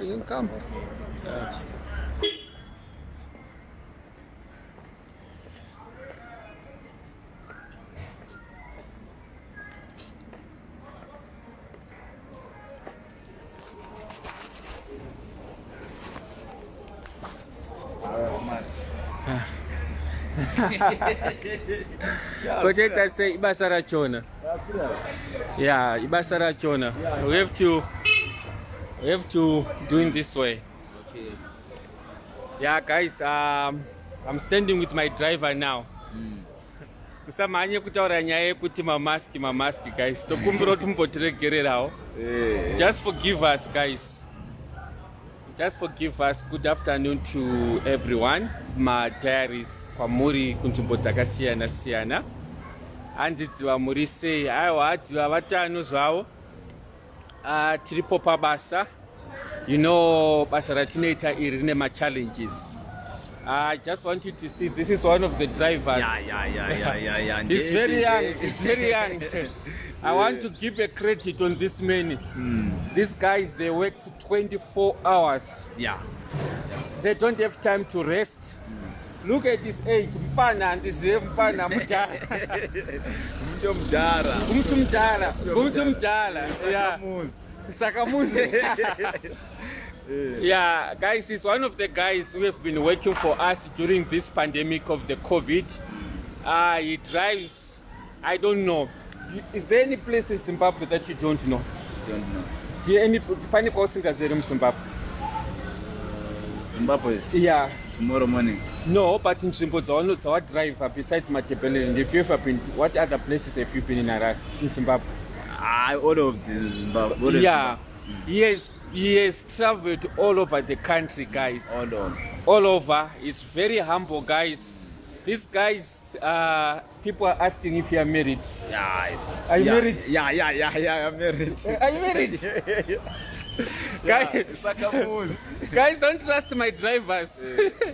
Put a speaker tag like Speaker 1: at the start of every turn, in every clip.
Speaker 1: you can come. But I say Ibasara Chona. Yeah, Ibasara Chona. We have to do it this way.
Speaker 2: Okay.
Speaker 1: Yeah, guys, I'm standing with my driver now. Kusamanye kutaura nyaya yekuti mamask guys. Tokumbira tumbotiregererawo. Just forgive us guys. Just forgive us. Good afternoon to everyone. My diaries kwamuri kunzvimbo dzakasiyana siyana. Handidziva muri sei. Aiwa hadziva vatano zvavo. Tiripo pabasa. You know, basa ratinoita iri rine ma-challenges. I just want you to see, this is one of the drivers.
Speaker 2: Yeah.
Speaker 1: He's very young. I want to give a credit on this man. These guys, they work 24 hours.
Speaker 2: Yeah.
Speaker 1: They don't have time to rest. Look at his age. Mpana andizive mpana mudhara. Umtu mudhara. Yeah. Sakamuzi. Yeah, guys, he's one of the guys who have been working for us during this pandemic of the COVID. He drives, I don't know. Is there any place in Zimbabwe that you don't know?
Speaker 2: Don't know.
Speaker 1: Do you any panic singers in Zimbabwe?
Speaker 2: Zimbabwe?
Speaker 1: Yeah.
Speaker 2: Tomorrow morning?
Speaker 1: No, but in Zimbabwe, our driver besides Matebele, and if you ever been, what other places have you been in Zimbabwe?
Speaker 2: All of Zimbabwe.
Speaker 1: Yeah. He has traveled all over the country, guys.
Speaker 2: All
Speaker 1: over. He's very humble, guys. These guys, people are asking if you are married.
Speaker 2: Yeah.
Speaker 1: Are you married?
Speaker 2: Yeah, I'm married.
Speaker 1: Are you married? Guys, don't trust my drivers.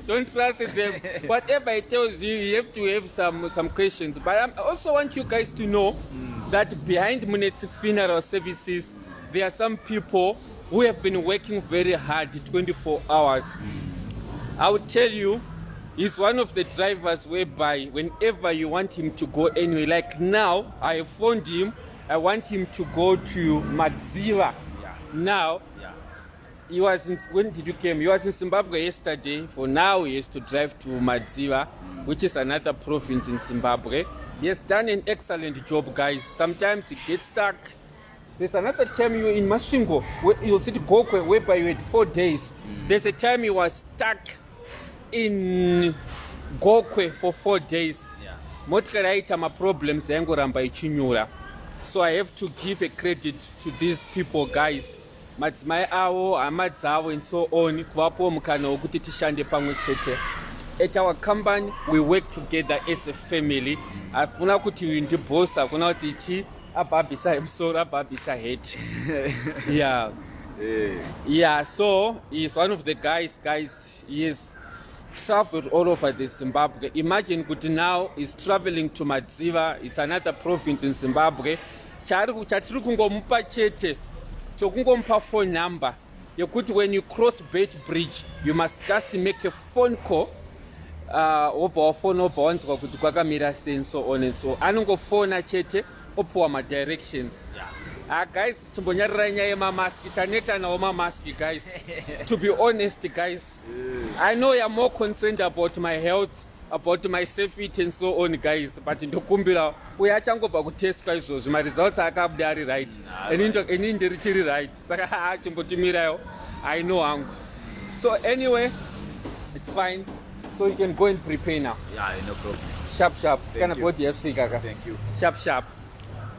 Speaker 1: Don't trust them. Whatever he tells you, you have to have some questions. But I also want you guys to know that behind Munet's funeral services, there are some people who have been working very hard 24 hours. I will tell you, he's one of the drivers whereby whenever you want him to go anywhere, like now, I have phoned him, I want him to go to Madziva. Now, when did you come? He was in Zimbabwe yesterday. For now, he has to drive to Madziva, which is another province in Zimbabwe. He has done an excellent job, guys. Sometimes he gets stuck. There's another time you were in Masvingo, you'll see Gokwe, whereby you had 4 days. There's a time he was stuck in Gokwe for 4 days. Motikaraita ma problems yangoramba ichinyura. So I have to give a credit to these people, guys. Madzimai avo, hama dzavo, and so on. Kuvapo mukana wokuti tishande pamwe chete. At our company, we work together as a family. Afuna kuti ndibhosa, kuna kuti ichi ababisa himself, ababisa head. Yeah, so he's one of the guys, he has traveled all over the Zimbabwe. Imagine kuti now he's traveling to Madziva. It's another province in Zimbabwe. Chatiri kungomupa chete, chokungomupa phone number. Yekuti when you cross Bait Bridge, you must just make a phone call. Over phone wanzwa kuti kwakamira sei and so on and so. Anongofona chete opuwa ma directions. Guys, chimbonyarira nyaya yemamask, taneta nawo mamask, guys. To be honest, guys, I know you're more concerned about my health, about my safety and so on, guys, but ndokumbira uyachangobva kutestwa izvozvo, ma results akabuda ari right, ini ndiri chiri right, saka chimbotimirayo, I know hangu. So anyway, it's fine. So you can go and prepare now.
Speaker 2: Yeah, no problem.
Speaker 1: Sharp. Kana body FC kaka.
Speaker 2: Thank you.
Speaker 1: Sharp.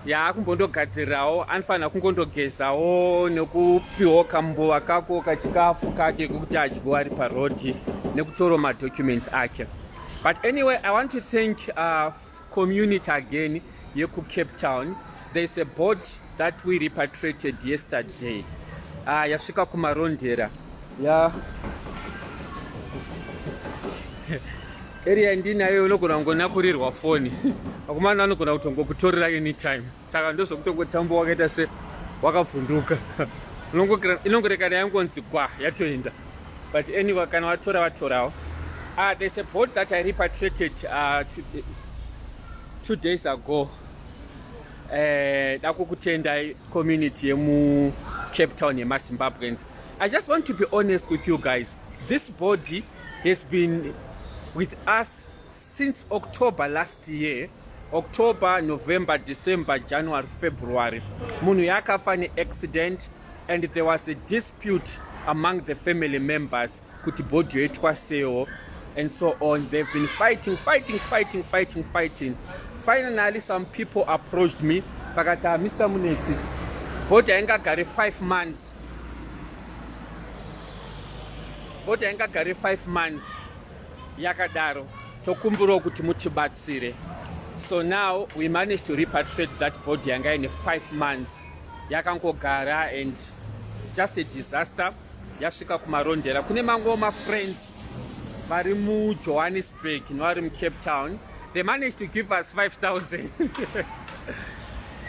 Speaker 1: Ya kumbondogadzirawo, anofana kungondogezawo nekupiwo kambuva kako kachikafu kake kuti adyiwa ari parodi nekutora madocuments ake. But anyway, I want to thank community again here to Cape Town. There's a boat that we repatriated yesterday. Yasvika kumarondera. Yeah. Area ndinayo unogona kungonakurirwa foni. Akumana anogona kutongokutorera anytime. Saka ndozvokutongotambo wakaita se wakavhunduka. inongorekana yangonzi kwa yatoenda. But anyway, kana vatora. There's a boat that I repatriated 2 days ago. Dakukutenda community mu Cape Town in Zimbabweans. I just want to be honest with you guys. This body has been with us since October last year. October, November, December, January, February. Munu yakafa ni accident, and there was a dispute among the family members. Kuti body yetwa seo and so on. They've been fighting. Finally, some people approached me. Bakata, Mr. Munetsi, body ainga gari 5 months. Body ainga gari 5 months. Yakadaro. Tokumburo kuti muchibatsire. So now we managed to repatriate that body yanga in 5 months. Yakangogara, and it's just a disaster. Yashika kumarondera. Kune mango my friends vari mu Johannesburg, vari mu Cape Town. They managed to give us 5,000.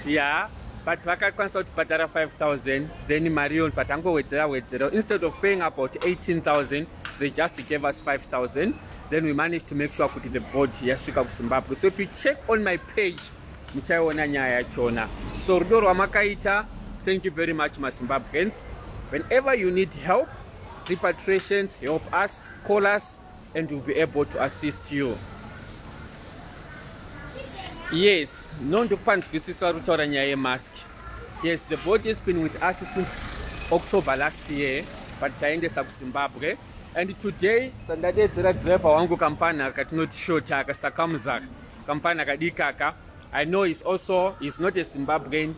Speaker 1: Yeah, but vakakwanisa kutibhadhara 5,000. Then Marion patangowedzera. Instead of paying about 18,000, they just gave us 5,000. Then we managed to make sure that the boat yasvika kuZimbabwe. So if you check on my page, muchaiona nyaya yachona. So rudo rwamakaita, thank you very much, Zimbabweans. Whenever you need help, repatriations, help us, call us, and we'll be able to assist you. Yes, mask. Yes, the body has been with us since October last year, but taende sub Zimbabwe. And today, driver wangu kamfana katinoti shota akasakamza kamfana kadikaka. I know he's not a Zimbabwean.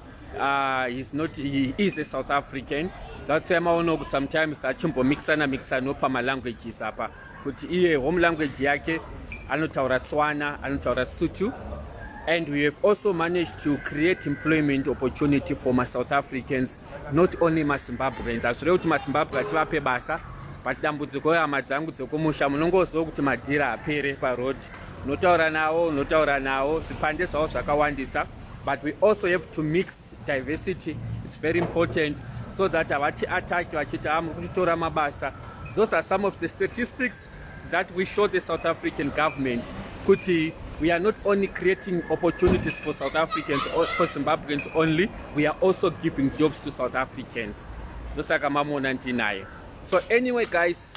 Speaker 1: He is a South African. That's why I know sometimes achimbo mixana pama languages hapa. Kuti iye home language yake anotaura Tswana, anotaura Sotho. And we have also managed to create employment opportunity for my South Africans, not only my Zimbabweans. Actually, to my Zimbabwe ativape basa, but dambudziko ramadzangu dzokumusha munongoziva kuti madhira apere parod. Notaura nawo, zvipande zvavo zvakawandisa. But we also have to mix diversity. It's very important so that avati attack vachita kutitora mabasa. Those are some of the statistics that we show the South African government. Kuti we are not only creating opportunities for South Africans or for Zimbabweans only, we are also giving jobs to South Africans. So anyway guys,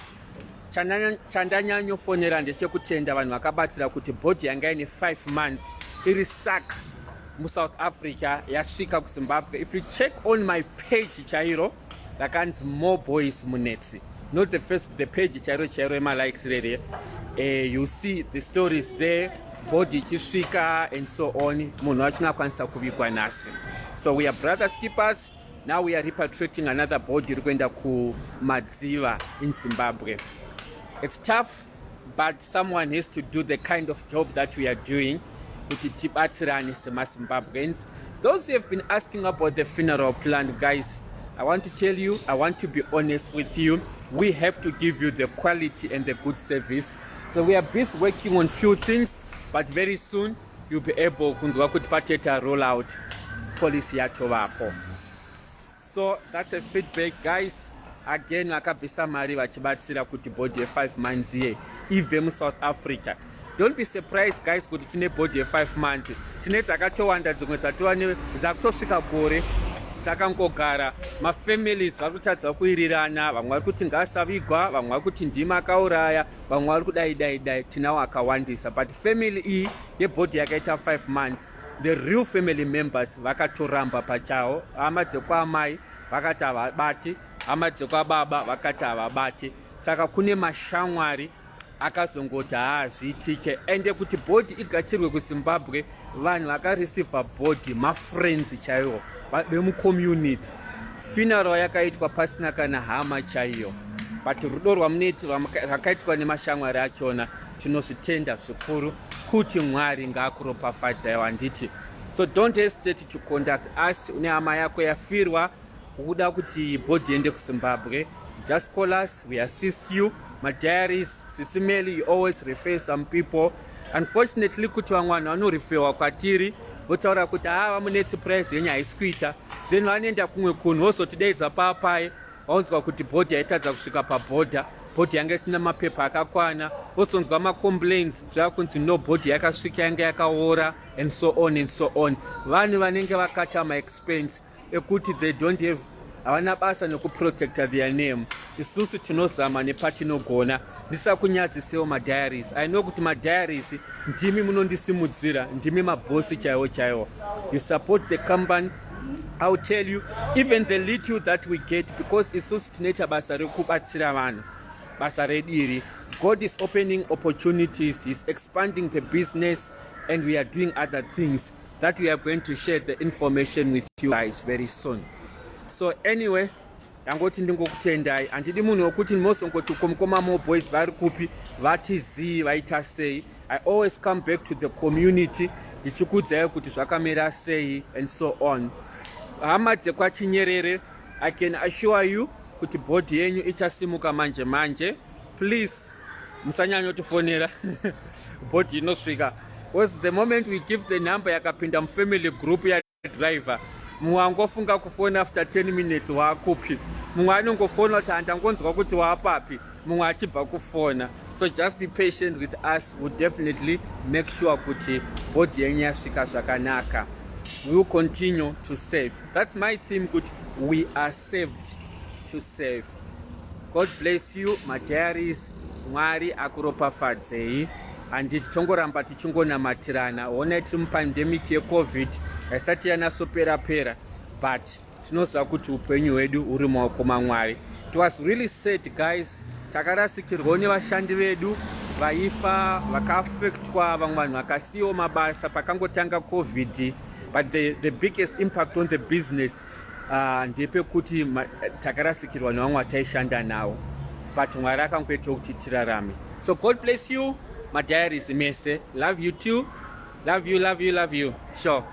Speaker 1: chandanyanyo fonera ndechekutenda vanhu vakabatsira kuti body yanga ine 5 months iri stuck mu South Africa yasvika kuZimbabwe. If you check on my page chairo lakanzi More Boys Munetsi, not the page chairo ema likes rere, you see the stories there, body chisvika and so on. Munhu achinakwanisa kuvikwa nasi. So we are brothers keepers. Now we are repatriating another body kuenda ku Madziva in Zimbabwe. It's tough, but someone has to do the kind of job that we are doing. Zimbabweans. Those who have been asking about the funeral plan, guys, I want to tell you, I want to be honest with you. We have to give you the quality and the good service. So we are busy working on few things, but very soon you'll be able to roll out policy yacho. So that's a feedback, guys. Again, nakabisa mari vachibatsira kuti body 5 months here, even South Africa. Don't be surprised, guys, kuti tine body 5 months. Tine dzakatowanda dzimwe dzatova dzakutosvika gore dzakangogara. Mafamilies varikutadza kuirirana, vamwe vari kuti ngasavigwa, vamwe vari kuti ndima akauraya, vamwe vari kudai tinawo akawandisa. But family iyi yebody yakaita 5 months, the real family members vakatoramba pachavo. Hama dzekwaamai vakati havabati, hama dzekwababa vakati havabati. Saka kune mashamwari akazongoti zviitike, ende kuti body igachirwe kuZimbabwe, vanhu vakareceiva body mafriends chaiwo vemumucommunity. Funeral yakaitwa pasina kana hama chaiyo, but rudo rwakaitwa nemashamwari achona tinozvitenda zvikuru kuti Mwari ngaakuropafadzai wanditi. So don't hesitate to contact us. Une hama yako yafirwa ukuda kuti body ende kuZimbabwe, just call us, we assist you. My diaries, SIS MELLY, you always refer some people. Unfortunately, kuti vamwana vanoreferwa kwatiri votaura kuti vamunetsi price yenyu haisi kuita, then vanoenda kumwe kunhu vozotideidza papai vaunzwa kuti bhodhi yaitadza kusvika pabhodha, bhodhi yanga isina mapepa akakwana, vozonzwa macomplaints zvava kunzi no bhodhi yakasvika yanga yakaora and so on and so on. Vanhu vanenge vakata maexpense ekuti they don't have, havana basa nekuprotecta their name. Isusu tinozama nepatinogona. Ndisakunyadzisewo madiaries. I know kuti madiaries ndimi munondisimudzira, ndimi mabhosi chaiwo chaiwo. You support the company. I'll tell you, even the little that we get, because isusu tinoita basa rekubatsira vanhu, basa rediri. God is opening opportunities, He's expanding the business, and we are doing other things that we are going to share the information with you guys very soon. So anyway, ndangoti ndingokutendai, handidi munhu wokuti ndimosongoti komukoma mo boys vari kupi vatizii vaita sei. I always come back to the community ndichikudzai kuti zvakamira sei and so on. Hama dzekwaChinyerere, I can assure you kuti bhodhi yenyu ichasimuka manje manje. Please musanyanyotifonera bhodhi inosvika, because the moment we give the number yakapinda mufamily group ya driver, mumwe angofunga kufona after 10 minutes waakupi, mumwe anongofona kuti handangonzwa kuti waapapi, mumwe achibva kufona. So just be patient with us. We'll definitely make sure kuti bhodhi yenyu yasvika zvakanaka. We will continue to save. That's my theme, kuti we are saved to save. God bless you, my diaries. Mwari akuropafadzei. Handiti tongoramba tichingonamatirana. Ona tiri mupandemic yeCovid haisati yanasopera, but tinoziva kuti upenyu hwedu huri mumaoko maMwari. It was really sad, guys. Takarasikirwa nevashandi vedu vaifa, vakaafektwa, vamwe vanhu vakasiyiwa mabasa pakangotanga COVID. But the biggest impact on the business ndepekuti takarasikirwa nevamwe vataishanda navo, but Mwari akangoita kuti tirarame. So God bless you, my diaries mese. Love you too. Love you. Sure.